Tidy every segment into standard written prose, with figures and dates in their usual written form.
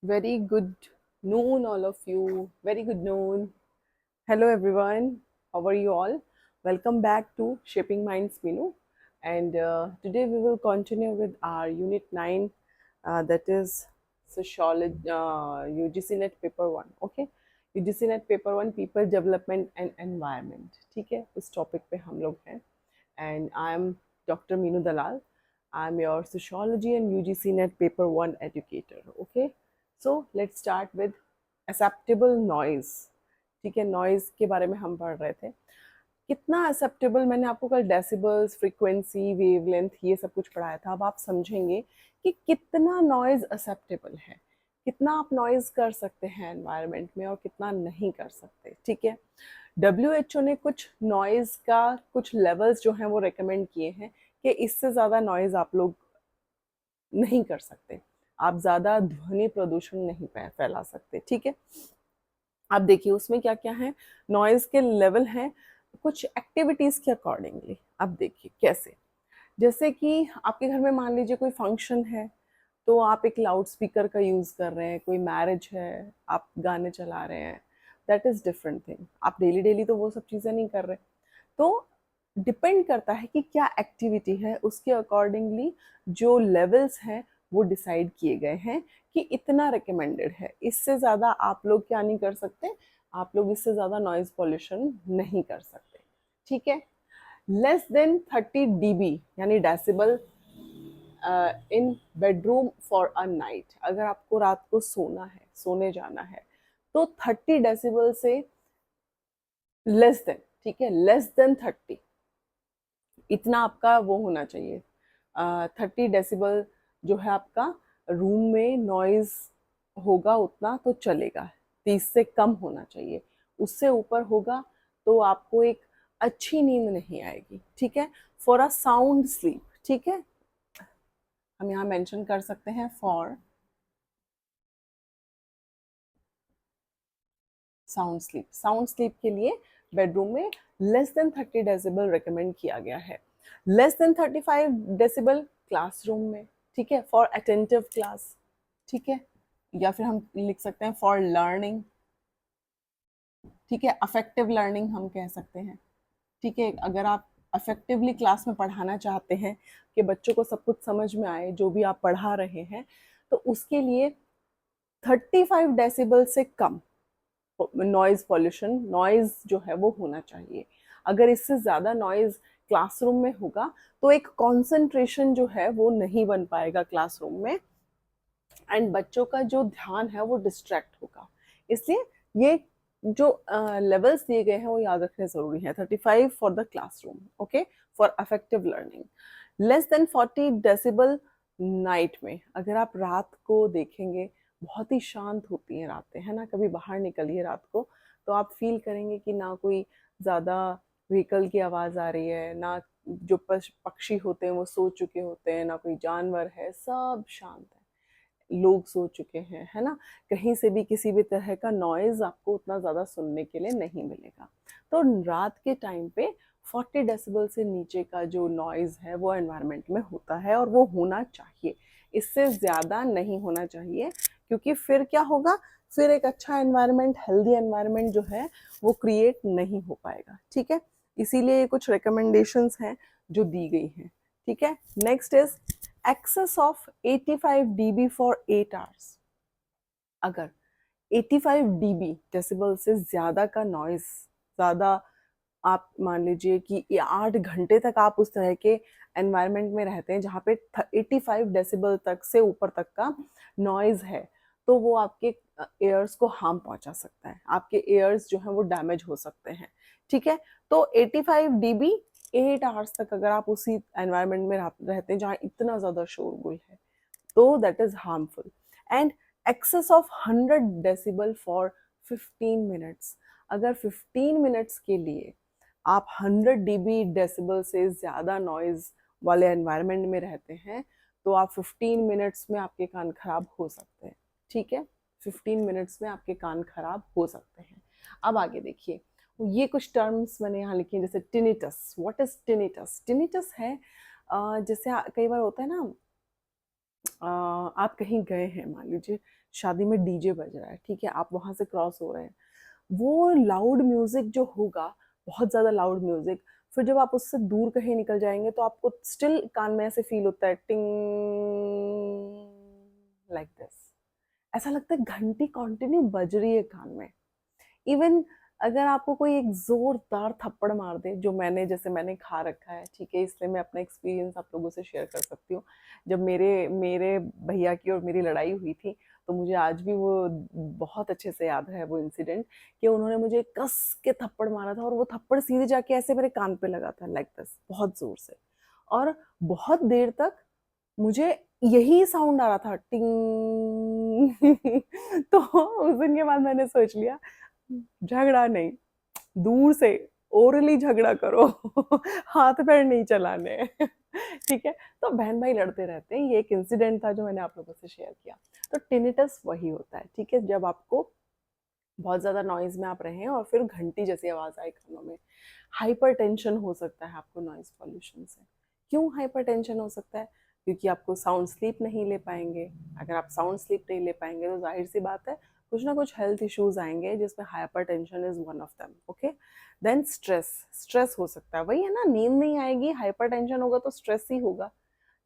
Very good noon, all of you. Very good noon. Hello, everyone. How are you all? Welcome back to Shaping Minds Minu. And today we will continue with our Unit 9, that is Sociology, UGC Net Paper 1. Okay? UGC Net Paper 1, People, Development and Environment. ठीक है, उस topic पे हम लोग हैं. And I'm Dr. Meenu Dalal. I'm your Sociology and UGC Net Paper 1 educator. Okay? So let's start with acceptable noise. ठीक है, noise के बारे में हम पढ़ रहे थे. कितना एक्सेप्टेबल, मैंने आपको कल डेसिबल्स, फ्रीक्वेंसी, वेवलेंथ, ये सब कुछ पढ़ाया था. अब आप समझेंगे कि कितना नॉइज एक्सेप्टेबल है, कितना आप नॉइज कर सकते हैं एनवायरनमेंट में और कितना नहीं कर सकते. ठीक है, WHO ने कुछ नॉइज का कुछ लेवल्स जो हैं वो रेकमेंड किए हैं कि इससे ज़्यादा नॉइज आप लोग नहीं कर सकते, आप ज़्यादा ध्वनि प्रदूषण नहीं फैला सकते. ठीक है, आप देखिए उसमें क्या क्या है. नॉइज के लेवल हैं कुछ एक्टिविटीज के अकॉर्डिंगली. अब देखिए कैसे, जैसे कि आपके घर में मान लीजिए कोई फंक्शन है तो आप एक लाउड स्पीकर का यूज़ कर रहे हैं, कोई मैरिज है आप गाने चला रहे हैं, दैट इज़ डिफरेंट थिंग. आप डेली डेली तो वो सब चीज़ें नहीं कर रहे. तो डिपेंड करता है कि क्या एक्टिविटी है, उसके अकॉर्डिंगली जो लेवल्स हैं वो डिसाइड किए गए हैं कि इतना रिकमेंडेड है. इससे ज़्यादा आप लोग क्या नहीं कर सकते, आप लोग इससे ज़्यादा नॉइज़ पॉल्यूशन नहीं कर सकते. ठीक है, लेस देन 30 dB यानी decibel in bedroom for a night. अगर आपको रात को सोना है, सोने जाना है, तो 30 डेसिबल से लेस देन, ठीक है, लेस देन 30, इतना आपका वो होना चाहिए. 30 डेसिबल जो है आपका रूम में नॉइज होगा उतना तो चलेगा, 30 से कम होना चाहिए. उससे ऊपर होगा तो आपको एक अच्छी नींद नहीं आएगी. ठीक है, फॉर अ साउंड स्लीप. ठीक है, हम यहाँ मेंशन कर सकते हैं for sound sleep. Sound sleep के लिए बेडरूम में लेस देन 30 डेसिबल रिकमेंड किया गया है. लेस देन 35 डेसिबल क्लासरूम में. ठीक है, फॉर अटेंटिव क्लास. ठीक है, या फिर हम लिख सकते हैं फॉर लर्निंग. ठीक है, अफेक्टिव लर्निंग हम कह सकते हैं. ठीक है, अगर आप अफेक्टिवली क्लास में पढ़ाना चाहते हैं कि बच्चों को सब कुछ समझ में आए जो भी आप पढ़ा रहे हैं, तो उसके लिए 35 डेसिबल से कम नॉइज पॉल्यूशन, नॉइज जो है वो होना चाहिए. अगर इससे ज़्यादा नॉइज क्लासरूम में होगा तो एक कंसंट्रेशन जो है वो नहीं बन पाएगा क्लासरूम में, एंड बच्चों का जो ध्यान है वो डिस्ट्रैक्ट होगा. इसलिए ये जो लेवल्स दिए गए हैं वो याद रखने ज़रूरी है. 35 for the classroom. Okay, for affective learning. Less than 40 decibel night में. अगर आप रात को देखेंगे, बहुत ही शांत होती हैं रातें, है ना. कभी बाहर निकलिए रात को तो आप फील करेंगे कि ना कोई ज़्यादा व्हीकल की आवाज़ आ रही है, ना जो पक्षी होते हैं वो सो चुके होते हैं, ना कोई जानवर है, सब शांत है, लोग सो चुके हैं, है ना. कहीं से भी किसी भी तरह का नॉइज़ आपको उतना ज़्यादा सुनने के लिए नहीं मिलेगा. तो रात के टाइम पे 40 डेसिबल से नीचे का जो नॉइज़ है वो एनवायरनमेंट में होता है और वो होना चाहिए. इससे ज़्यादा नहीं होना चाहिए, क्योंकि फिर क्या होगा, फिर एक अच्छा एनवायरनमेंट, हेल्दी एनवायरनमेंट जो है वो क्रिएट नहीं हो पाएगा. ठीक है, इसीलिए ये कुछ रिकमेंडेशंस हैं जो दी गई हैं. ठीक है, next is excess of 85 dB for 8 hours. अगर 85 dB डेसिबल से ज़्यादा का नॉइज़, ज़्यादा, आप मान लीजिए कि 8 घंटे तक आप उस तरह के एनवायरनमेंट में रहते हैं जहाँ पे 85 डेसिबल तक से ऊपर तक का नॉइज़ है, तो वो आपके एयर्स को हार्म पहुंचा सकता है. आपके एयर्स जो हैं वो डैमेज हो सकते हैं. ठीक है, तो 85 dB 8 आवर्स तक अगर आप उसी एनवायरनमेंट में रहते हैं जहाँ इतना ज़्यादा शोरगुल है, तो that is harmful. And excess of 100 decibel for 15 minutes. अगर 15 मिनट्स के लिए आप 100 dB डेसिबल से ज़्यादा नॉइज़ वाले एनवायरनमेंट में रहते हैं, तो आप 15 मिनट्स में आपके कान खराब हो सकते हैं. ठीक है, 15 मिनट्स में आपके कान खराब हो सकते हैं. अब आगे देखिए, ये कुछ टर्म्स मैंने यहाँ लिखी हैं, जैसे tinnitus. What is tinnitus? Tinnitus है जैसे कई बार होता है ना, आप कहीं गए हैं, मान लीजिए शादी में डीजे बज रहा है, ठीक है, आप वहाँ से क्रॉस हो रहे हैं, वो लाउड म्यूजिक जो होगा, बहुत ज़्यादा लाउड म्यूजिक, फिर जब आप उससे दूर कहीं निकल जाएंगे तो आपको स्टिल कान में ऐसे फील होता है, टिंग, लाइक दिस, ऐसा लगता है घंटी कंटिन्यू बज रही है कान में। इवन अगर आपको कोई एक जोरदार थप्पड़ मार दे, जो मैंने, जैसे मैंने खा रखा है, ठीक है, इसलिए मैं अपना एक्सपीरियंस आप लोगों से शेयर कर सकती हूँ। जब मेरे मेरे भैया की और मेरी लड़ाई हुई थी, तो मुझे आज भी वो बहुत अच्छे से याद है वो इंसिडेंट, कि उन्होंने मुझे कस के थप्पड़ मारा था और वो थप्पड़ सीधे जाके ऐसे मेरे कान पे लगा था, लाइक दिस, बहुत जोर से। और बहुत देर तक मुझे यही साउंड आ रहा था, टिंग। तो उस दिन के बाद मैंने सोच लिया, झगड़ा नहीं, दूर से ओरली झगड़ा करो, हाथ पैर नहीं चलाने। ठीक है, तो बहन भाई लड़ते रहते हैं, ये एक इंसिडेंट था जो मैंने आप लोगों से शेयर किया। तो टिनिटस वही होता है, ठीक है, जब आपको बहुत ज़्यादा नॉइज़ में आप रहें और फिर घंटी जैसी आवाज़ आए कानों में। हाइपरटेंशन हो सकता है आपको नॉइज़ पॉल्यूशन से। क्यों हाइपरटेंशन हो सकता है? क्योंकि आपको साउंड स्लीप नहीं ले पाएंगे। अगर आप साउंड स्लीप नहीं ले पाएंगे तो जाहिर सी बात है कुछ ना कुछ हेल्थ इश्यूज आएंगे, जिसमें hypertension is one of them. Okay, then stress, stress हो सकता है, वही है ना, नींद नहीं आएगी, हाइपरटेंशन होगा तो स्ट्रेस ही होगा।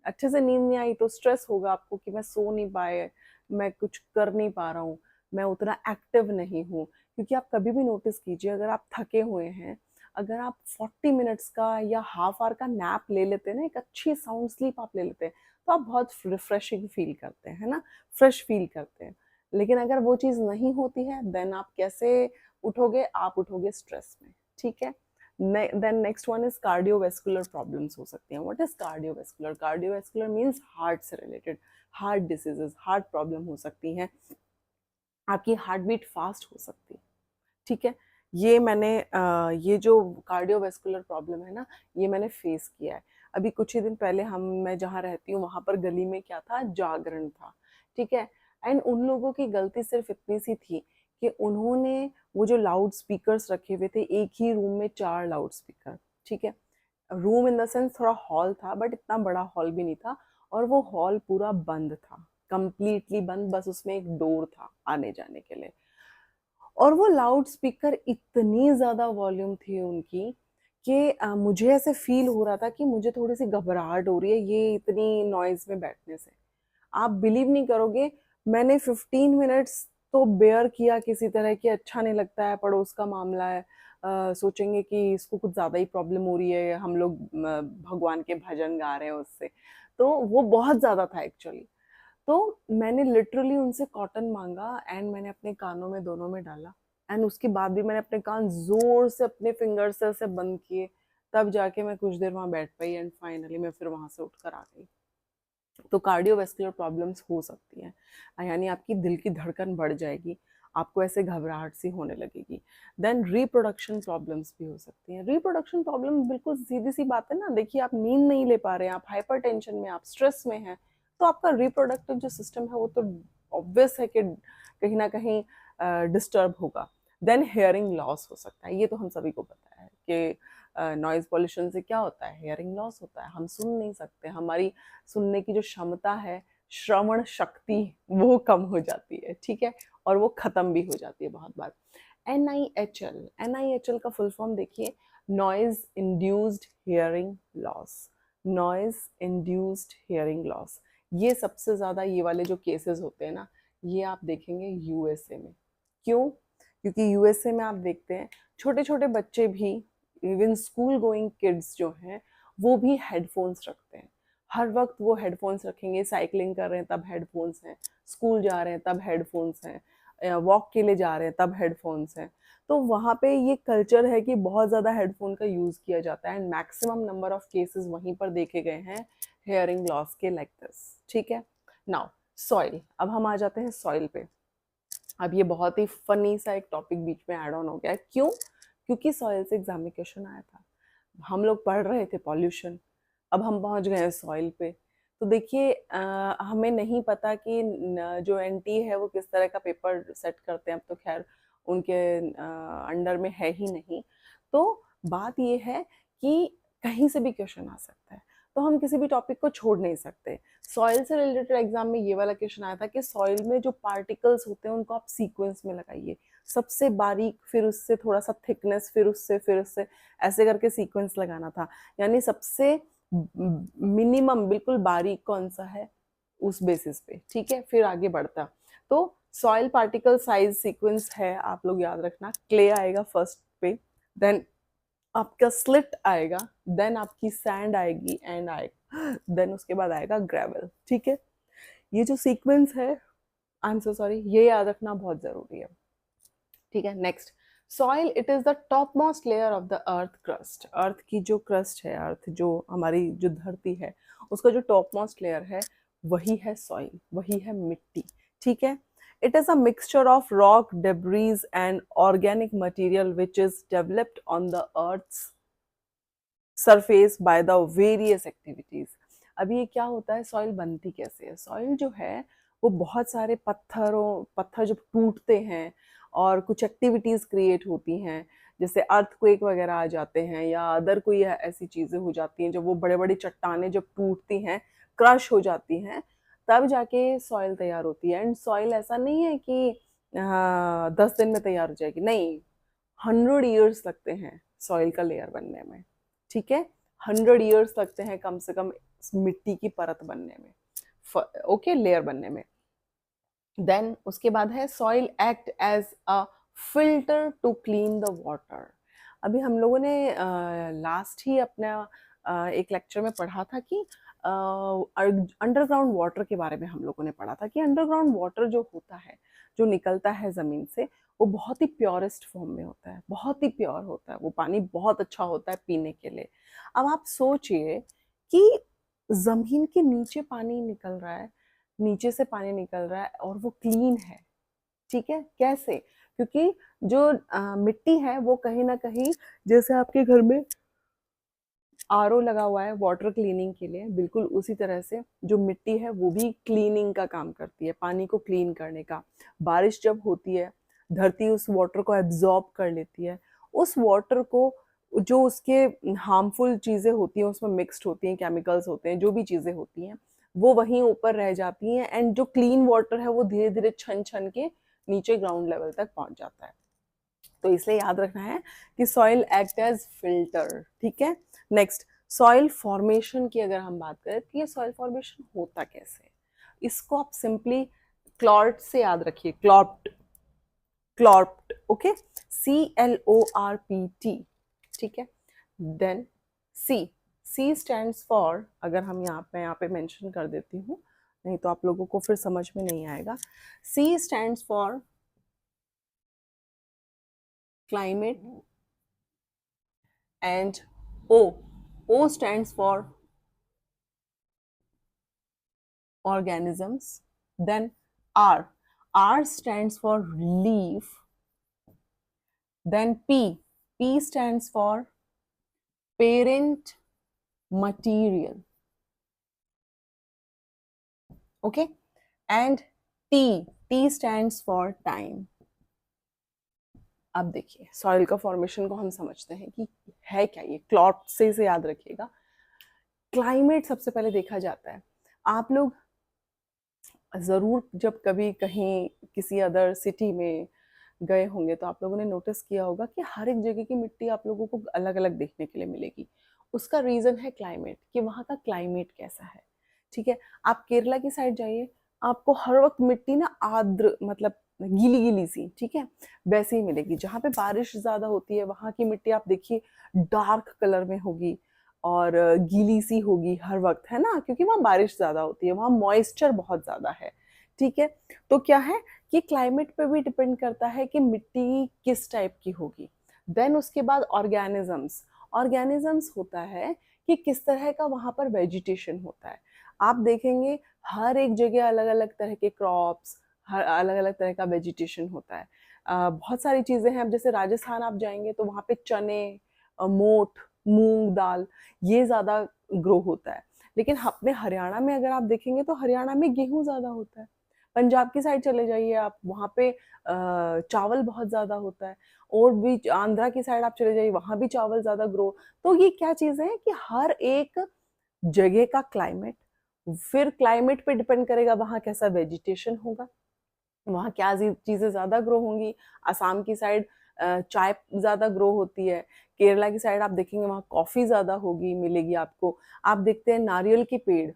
अच्छे से नींद नहीं आई तो स्ट्रेस होगा आपको कि मैं सो नहीं पाए, मैं कुछ कर नहीं पा रहा हूँ, मैं उतना एक्टिव नहीं हूँ। क्योंकि आप कभी भी नोटिस कीजिए, अगर आप थके हुए हैं, अगर आप 40 मिनट्स का या हाफ आवर का नैप ले लेते हैं ना, एक अच्छी साउंड स्लीप आप ले लेते हैं, तो आप बहुत रिफ्रेशिंग फील करते हैं, है ना, फ्रेश फील करते हैं। लेकिन अगर वो चीज़ नहीं होती है, देन आप कैसे उठोगे? आप उठोगे स्ट्रेस में, ठीक है। Then next one is cardiovascular problems हो सकती हैं। What is cardiovascular? Cardiovascular means heart से related, heart diseases, heart problem हो सकती हैं, आपकी हार्ट बीट फास्ट हो सकती है, ठीक है। ये मैंने ये जो कार्डियोवेस्कुलर प्रॉब्लम है ना, ये मैंने फेस किया है। अभी कुछ ही दिन पहले मैं जहाँ रहती हूँ वहाँ पर गली में क्या था, जागरण था, ठीक है। एंड उन लोगों की गलती सिर्फ इतनी सी थी कि उन्होंने वो जो लाउड स्पीकर्स रखे हुए थे, एक ही रूम में 4 लाउड स्पीकर, ठीक है। रूम इन द सेंस थोड़ा हॉल था, बट इतना बड़ा हॉल भी नहीं था, और वो हॉल पूरा बंद था, कंप्लीटली बंद, बस उसमें एक डोर था आने जाने के लिए। और वो लाउड स्पीकर इतनी ज़्यादा वॉल्यूम थी उनकी कि मुझे ऐसे फील हो रहा था कि मुझे थोड़ी सी घबराहट हो रही है ये इतनी नॉइज़ में बैठने से। आप बिलीव नहीं करोगे, मैंने 15 मिनट्स तो बेयर किया किसी तरह कि अच्छा नहीं लगता है, पड़ोस का मामला है, सोचेंगे कि इसको कुछ ज़्यादा ही प्रॉब्लम हो रही है, हम लोग भगवान के भजन गा रहे हैं उससे। तो वो बहुत ज़्यादा था एक्चुअली। तो मैंने लिटरली उनसे कॉटन मांगा एंड मैंने अपने कानों में दोनों में डाला, एंड उसके बाद भी मैंने अपने कान जोर से अपने फिंगर से ऐसे बंद किए, तब जाके मैं कुछ देर वहां बैठ पाई, एंड फाइनली मैं फिर वहां से उठकर आ गई। तो कार्डियोवेस्कुलर प्रॉब्लम्स हो सकती हैं, यानी आपकी दिल की धड़कन बढ़ जाएगी, आपको ऐसे घबराहट सी होने लगेगी। देन रिप्रोडक्शन प्रॉब्लम्स भी हो सकती हैं। रिप्रोडक्शन प्रॉब्लम बिल्कुल सीधी सी बात है ना, देखिए आप नींद नहीं ले पा रहे हैं, आप हाइपरटेंशन में, आप स्ट्रेस में हैं, तो आपका रिप्रोडक्टिव जो सिस्टम है वो तो ऑब्वियस है कि कहीं ना कहीं डिस्टर्ब होगा। देन हेयरिंग लॉस हो सकता है, ये तो हम सभी को पता है कि नॉइज पॉल्यूशन से क्या होता है, हेयरिंग लॉस होता है, हम सुन नहीं सकते, हमारी सुनने की जो क्षमता है, श्रवण शक्ति, वो कम हो जाती है, ठीक है, और वो खत्म भी हो जाती है बहुत बार। NIHL, NIHL का फुल फॉर्म देखिए, noise induced hearing loss, noise induced hearing loss. ये सबसे ज़्यादा ये वाले जो केसेस होते हैं ना, ये आप देखेंगे यूएसए में। क्यों? क्योंकि यूएसए में आप देखते हैं छोटे छोटे बच्चे भी, इवन स्कूल गोइंग किड्स जो हैं, वो भी हेडफोन्स रखते हैं। हर वक्त वो हेडफोन्स रखेंगे, साइकिलिंग कर रहे हैं तब हेडफोन्स हैं, स्कूल जा रहे हैं तब हेडफोन्स हैं, वॉक के लिए जा रहे हैं तब हेडफोन्स हैं। तो वहाँ पे ये कल्चर है कि बहुत ज़्यादा हेडफोन का यूज़ किया जाता है, and maximum number of cases वहीं पर देखे गए हैं हेयरिंग लॉस के, लाइक दिस, ठीक है। नाउ सॉइल, अब हम आ जाते हैं सॉइल पे। अब ये बहुत ही फनी सा एक टॉपिक बीच में ऐड ऑन हो गया है। क्यों? क्योंकि सॉइल से एग्जाम में क्वेश्चन आया था, हम लोग पढ़ रहे थे पॉल्यूशन, अब हम पहुंच गए हैं सॉइल पे। तो देखिए हमें नहीं पता कि जो एनटी है वो किस तरह का पेपर सेट करते हैं, अब तो खैर उनके अंडर में है ही नहीं। तो बात ये है कि कहीं से भी क्वेश्चन आ सकता है। तो हम किसी भी टॉपिक को छोड़ नहीं सकते। सॉइल से रिलेटेड एग्जाम में ये वाला क्वेश्चन आया था कि सॉइल में जो पार्टिकल्स होते हैं उनको आप सीक्वेंस में लगाइए, सबसे बारीक, फिर उससे थोड़ा सा थिकनेस, फिर उससे ऐसे करके सीक्वेंस लगाना था। यानी सबसे मिनिमम बिल्कुल बारीक कौन सा है उस बेसिस पे, ठीक है, फिर आगे बढ़ता। तो सॉइल पार्टिकल साइज सीक्वेंस है, आप लोग याद रखना। क्ले आएगा फर्स्ट पे, देन आपका स्लिट आएगा, देन आपकी सैंड आएगी, एंड आएगा, देन उसके बाद आएगा ग्रेवल, ठीक है। ये जो सीक्वेंस है, आई एम सो सॉरी, ये याद रखना बहुत जरूरी है, ठीक है। Next, soil it is the topmost layer of the earth crust. Earth की जो क्रस्ट है, अर्थ जो हमारी जो धरती है, उसका जो टॉप मोस्ट लेयर है वही है सॉइल, वही है मिट्टी, ठीक है। It is a mixture of rock, debris and organic material which is developed on the earth's surface by the various activities. अभी ये क्या होता है, सॉइल बनती कैसे है? सॉइल जो है वो बहुत सारे पत्थर जब टूटते हैं और कुछ एक्टिविटीज क्रिएट होती हैं, जैसे अर्थक्वेक वगैरह आ जाते हैं या अदर कोई ऐसी चीजें हो जाती हैं, जब वो बड़े बड़ी चट्टानें जब टूटती हैं, क्रश हो जाती हैं, तब जाके सॉइल तैयार होती है। एंड सॉइल ऐसा नहीं है कि 10 दिन में तैयार हो जाएगी, नहीं, 100 ईयर्स लगते हैं सॉइल का लेयर बनने में, ठीक है। 100 ईयर्स लगते हैं कम से कम मिट्टी की परत बनने में, ओके, लेयर बनने में। देन उसके बाद है soil act as a filter to clean the water. अभी हम लोगों ने लास्ट ही अपना एक लेक्चर में पढ़ा था कि अंडरग्राउंड वाटर के बारे में हम लोगों ने पढ़ा था कि अंडरग्राउंड वाटर जो होता है, जो निकलता है जमीन से, वो बहुत ही प्योरेस्ट फॉर्म में होता है, बहुत ही प्योर होता है, वो पानी बहुत अच्छा होता है पीने के लिए। अब आप सोचिए कि जमीन के नीचे पानी निकल रहा है, नीचे से पानी निकल रहा है और वो क्लीन है, ठीक है। कैसे? क्योंकि जो मिट्टी है वो कहीं ना कहीं, जैसे आपके घर में आरओ लगा हुआ है वाटर क्लीनिंग के लिए, बिल्कुल उसी तरह से जो मिट्टी है वो भी क्लीनिंग का काम करती है, पानी को क्लीन करने का। बारिश जब होती है, धरती उस वाटर को एब्जॉर्ब कर लेती है, उस वाटर को, जो उसके हार्मफुल चीजें होती हैं उसमें मिक्स्ड होती हैं, केमिकल्स होते हैं, जो भी चीजें होती हैं वो वहीं ऊपर रह जाती हैं, एंड जो क्लीन वाटर है वो धीरे धीरे छन छन के नीचे ग्राउंड लेवल तक पहुंच जाता है। तो इसलिए याद रखना है कि सॉइल एक्ट एज फिल्टर, ठीक है। नेक्स्ट, सॉइल फॉर्मेशन की अगर हम बात करें तो ये सॉइल फॉर्मेशन होता कैसे है, इसको आप सिंपली क्लॉर्ट से याद रखिए, क्लॉर्ट, क्लॉर्ट, ओके, CLORPT, ठीक है। Then C, C stands for, अगर हम यहाँ पे मेंशन कर देती हूँ, नहीं तो आप लोगों को फिर समझ में नहीं आएगा। C stands for climate, and O stands for organisms. Then R stands for leaf. Then P stands for parent material, okay, and T stands for time. अब देखिए सॉइल का फॉर्मेशन को हम समझते हैं कि है क्या, ये क्लॉट से इसे याद रखिएगा। क्लाइमेट सबसे पहले देखा जाता है। आप लोग जरूर जब कभी कहीं किसी अदर सिटी में गए होंगे तो आप लोगों ने नोटिस किया होगा कि हर एक जगह की मिट्टी आप लोगों को अलग अलग देखने के लिए मिलेगी। उसका रीजन है क्लाइमेट, कि वहाँ का क्लाइमेट कैसा है, ठीक है। आप केरला की साइड जाइए, आपको हर वक्त मिट्टी ना आर्द्र, मतलब गीली गीली सी, ठीक है, वैसे ही मिलेगी। जहाँ पे बारिश ज्यादा होती है वहाँ की मिट्टी आप देखिए डार्क कलर में होगी और गीली सी होगी हर वक्त, है ना, क्योंकि वहाँ बारिश ज्यादा होती है, वहाँ मॉइस्चर बहुत ज्यादा है, ठीक है। तो क्या है कि क्लाइमेट पे भी डिपेंड करता है कि मिट्टी किस टाइप की होगी। देन उसके बाद ऑर्गेनिजम्स, ऑर्गेनिजम्स होता है कि किस तरह का वहाँ पर वेजिटेशन होता है। आप देखेंगे हर एक जगह अलग अलग तरह के क्रॉप्स, हर अलग अलग तरह का वेजिटेशन होता है। बहुत सारी चीजें हैं, अब जैसे राजस्थान आप जाएंगे तो वहाँ पे चने, मोठ, मूंग दाल, ये ज्यादा ग्रो होता है। लेकिन अपने हरियाणा में अगर आप देखेंगे तो हरियाणा में गेहूं ज्यादा होता है। पंजाब की साइड चले जाइए आप, वहाँ पे चावल बहुत ज्यादा होता है। और भी आंध्रा की साइड आप चले जाइए, वहां भी चावल ज्यादा ग्रो। तो ये क्या चीजें हैं कि हर एक जगह का क्लाइमेट, फिर क्लाइमेट पे डिपेंड करेगा वहाँ कैसा वेजिटेशन होगा, वहाँ क्या चीज़ें ज़्यादा ग्रो होंगी। असम की साइड चाय ज़्यादा ग्रो होती है, केरला की साइड आप देखेंगे वहाँ कॉफ़ी ज़्यादा होगी, मिलेगी आपको। आप देखते हैं नारियल के पेड़,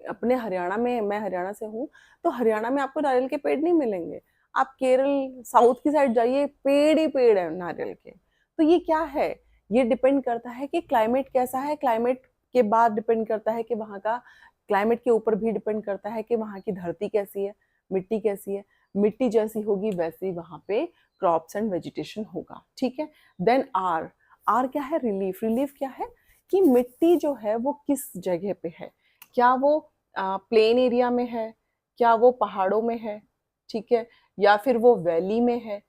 अपने हरियाणा में, मैं हरियाणा से हूँ, तो हरियाणा में आपको नारियल के पेड़ नहीं मिलेंगे। आप केरल साउथ की साइड जाइए, पेड़ ही पेड़ है नारियल के। तो ये क्या है, ये डिपेंड करता है कि क्लाइमेट कैसा है, क्लाइमेट के बाद डिपेंड करता है कि वहाँ का क्लाइमेट के ऊपर भी डिपेंड करता है कि वहाँ की धरती कैसी है, मिट्टी कैसी है। मिट्टी जैसी होगी वैसी वहाँ पे क्रॉप्स एंड वेजिटेशन होगा, ठीक है। देन आर, आर क्या है, रिलीफ। रिलीफ क्या है कि मिट्टी जो है वो किस जगह पे है, क्या वो प्लेन एरिया में है, क्या वो पहाड़ों में है, ठीक है, या फिर वो वैली में है।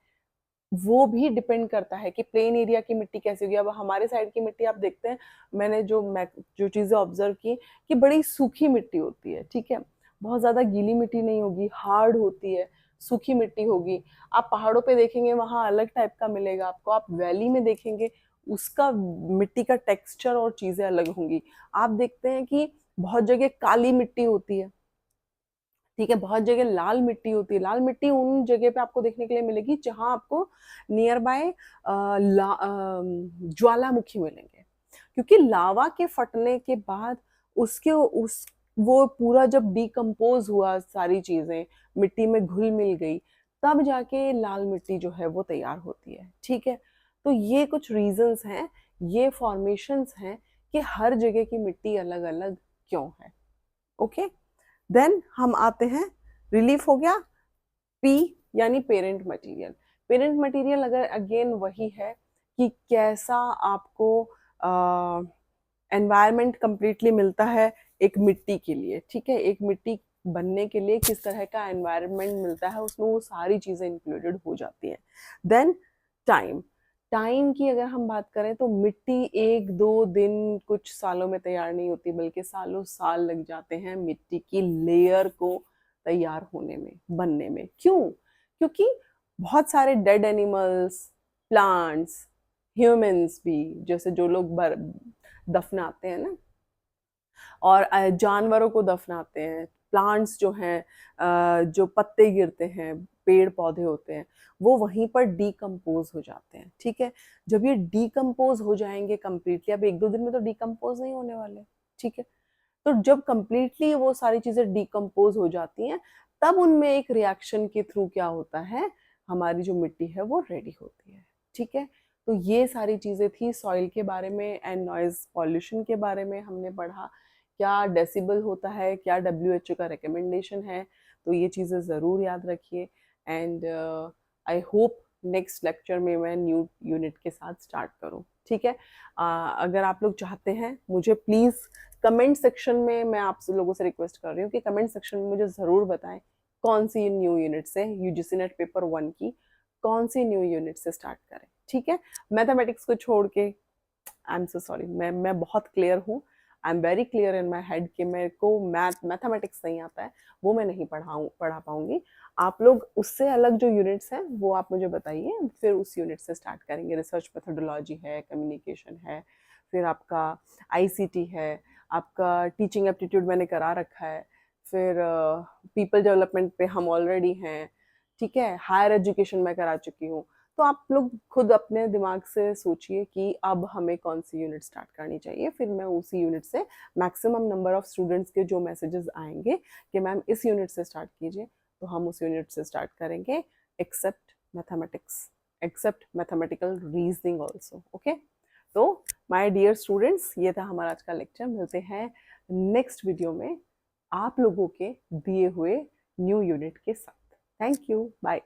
वो भी डिपेंड करता है कि प्लेन एरिया की मिट्टी कैसी होगी। अब हमारे साइड की मिट्टी आप देखते हैं, मैंने जो चीज़ें ऑब्जर्व की कि बड़ी सूखी मिट्टी होती है, ठीक है, बहुत ज़्यादा गीली मिट्टी नहीं होगी, हार्ड होती है, सूखी मिट्टी होगी। आप पहाड़ों पे देखेंगे वहाँ अलग टाइप का मिलेगा आपको, आप वैली में देखेंगे उसका मिट्टी का टेक्सचर और चीज़ें अलग होंगी। आप देखते हैं कि बहुत जगह काली मिट्टी होती है, ठीक है, बहुत जगह लाल मिट्टी होती है। लाल मिट्टी उन जगह पे आपको देखने के लिए मिलेगी जहां आपको नियर बाय ज्वालामुखी मिलेंगे, क्योंकि लावा के फटने के बाद उसके उस वो पूरा जब डिकम्पोज हुआ, सारी चीजें मिट्टी में घुल मिल गई, तब जाके लाल मिट्टी जो है वो तैयार होती है, ठीक है। तो ये कुछ रीजंस हैं, ये फॉर्मेशंस हैं कि हर जगह की मिट्टी अलग अलग क्यों है। ओके, देन हम आते हैं, रिलीफ हो गया। पी यानी पेरेंट मटेरियल। पेरेंट मटेरियल अगर अगेन वही है कि कैसा आपको एनवायरनमेंट कंप्लीटली मिलता है एक मिट्टी के लिए, ठीक है, एक मिट्टी बनने के लिए किस तरह का एनवायरनमेंट मिलता है, उसमें वो सारी चीजें इंक्लूडेड हो जाती हैं। देन टाइम, टाइम की अगर हम बात करें तो मिट्टी एक दो दिन कुछ सालों में तैयार नहीं होती, बल्कि सालों साल लग जाते हैं मिट्टी की लेयर को तैयार होने में, बनने में। क्यों? क्योंकि बहुत सारे डेड एनिमल्स, प्लांट्स, ह्यूमंस भी, जैसे जो लोग दफनाते हैं ना, और जानवरों को दफनाते हैं, प्लांट्स जो हैं, जो पत्ते गिरते हैं, पेड़ पौधे होते हैं, वो वहीं पर डीकम्पोज हो जाते हैं, ठीक है। जब ये डीकम्पोज हो जाएंगे कंप्लीटली, अब एक दो दिन में तो डीकम्पोज नहीं होने वाले, ठीक है, तो जब कंप्लीटली वो सारी चीजें डीकम्पोज हो जाती हैं, तब उनमें एक रिएक्शन के थ्रू क्या होता है, हमारी जो मिट्टी है वो रेडी होती है, ठीक है। तो ये सारी चीजें थी सॉइल के बारे में एंड नॉइज पॉल्यूशन के बारे में हमने पढ़ा, क्या डेसिबल होता है, क्या WHO का रिकमेंडेशन है। तो ये चीज़ें ज़रूर याद रखिए and I hope next lecture में मैं न्यू यूनिट के साथ स्टार्ट करूं, ठीक है। अगर आप लोग चाहते हैं, मुझे प्लीज़ कमेंट सेक्शन में, मैं आप लोगों से रिक्वेस्ट कर रही हूँ कि कमेंट सेक्शन में मुझे ज़रूर बताएं कौन सी न्यू यूनिट से, UGC नेट पेपर 1 की कौन सी न्यू यूनिट से स्टार्ट करें, ठीक है। मैथमेटिक्स को छोड़ के, आई एम सो सॉरी, मैं बहुत क्लियर हूँ, I am very clear in my head कि मेरे को मैथमेटिक्स नहीं आता है, वो मैं नहीं पढ़ा पाऊंगी। आप लोग उससे अलग जो यूनिट्स हैं वो आप मुझे बताइए, फिर उस यूनिट से स्टार्ट करेंगे। रिसर्च मेथोडोलॉजी है, कम्युनिकेशन है, फिर आपका ICT है, आपका टीचिंग एप्टीट्यूड मैंने करा रखा है, फिर पीपल डेवलपमेंट पे हम ऑलरेडी हैं, ठीक है, हायर एजुकेशन मैं करा चुकी हूँ। तो आप लोग खुद अपने दिमाग से सोचिए कि अब हमें कौन सी यूनिट स्टार्ट करनी चाहिए, फिर मैं उसी यूनिट से मैक्सिमम नंबर ऑफ स्टूडेंट्स के जो मैसेजेस आएंगे कि मैम इस यूनिट से स्टार्ट कीजिए, तो हम उस यूनिट से स्टार्ट करेंगे, except mathematics, except mathematical reasoning also. Okay, तो माय डियर स्टूडेंट्स, ये था हमारा आज का लेक्चर। मिलते हैं नेक्स्ट वीडियो में आप लोगों के दिए हुए न्यू यूनिट के साथ। Thank you, bye.